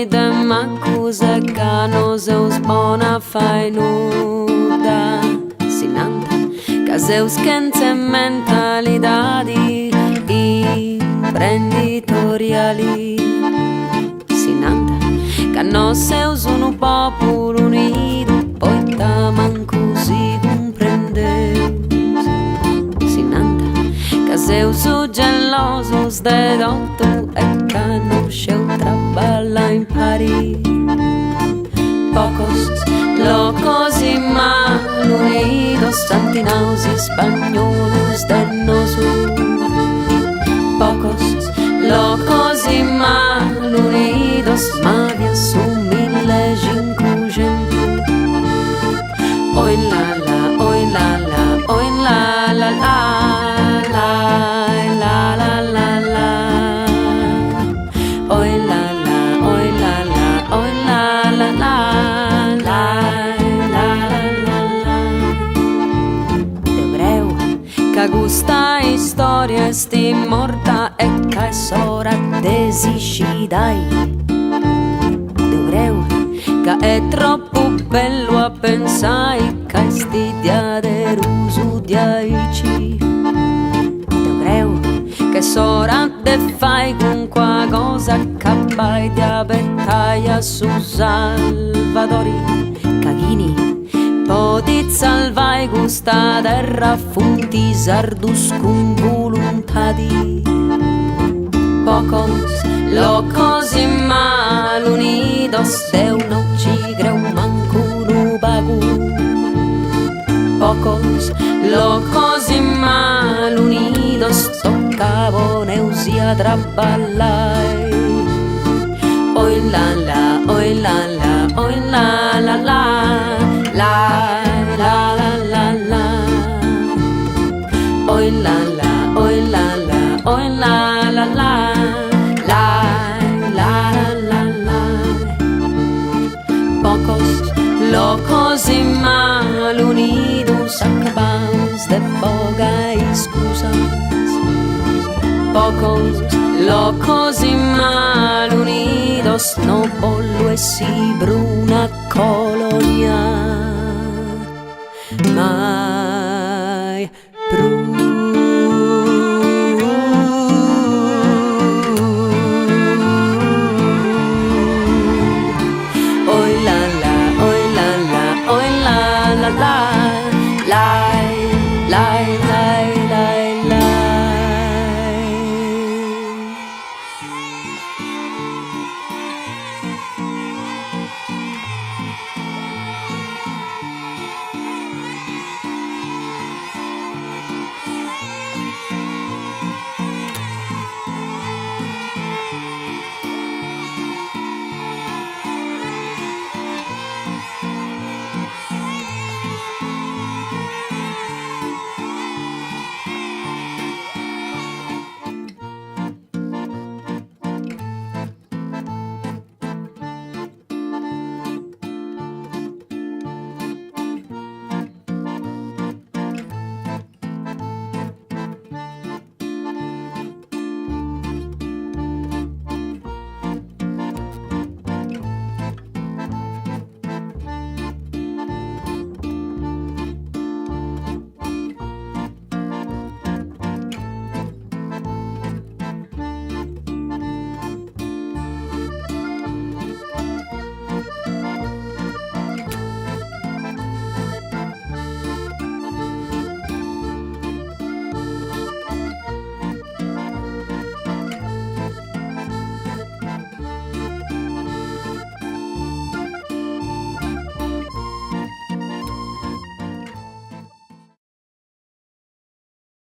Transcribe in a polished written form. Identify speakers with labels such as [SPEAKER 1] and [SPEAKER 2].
[SPEAKER 1] de m'accusa que no seus bona fainuda. Sinanta, que seus che mentalidadi imprenditoriali. Sinanta, que no seus un popolo unido, poi manco si comprendeus. Sinanta, que seus gelosos de dotto e que no seu traballa in París. Pocos locos y mal unidos, santinaus y españolos de nosotros. Pocos locos y mal unidos, Maria su 1500. Oi la la, oi la la, oi la la la la la la la la. Oi la la, oi la la, oi la la la la la la la. Devreu che questa storia sti morta e che s'ora desiscidai. Devreu che è troppo bello a pensare che sti dia deruso diaici. Devreu che s'ora de fai con qua cosa capai di battaglia su Salvadori. Caghini podit salvai questa terra funti sardus con volontà di. Pocos locos y mal unidos, Deu no ci creu manco no pagu. Pocos locos y mal unidos, toccavoneus y a traballai. Oi la la, oi la la, oi la la la la la la la la. Oi la la, oi la la, oi la la la la la la la. Pocos locos y mal unidos, acabamos de boga excusas. Pocos locos y mal unidos, no pollo e si bruna colonia. Ma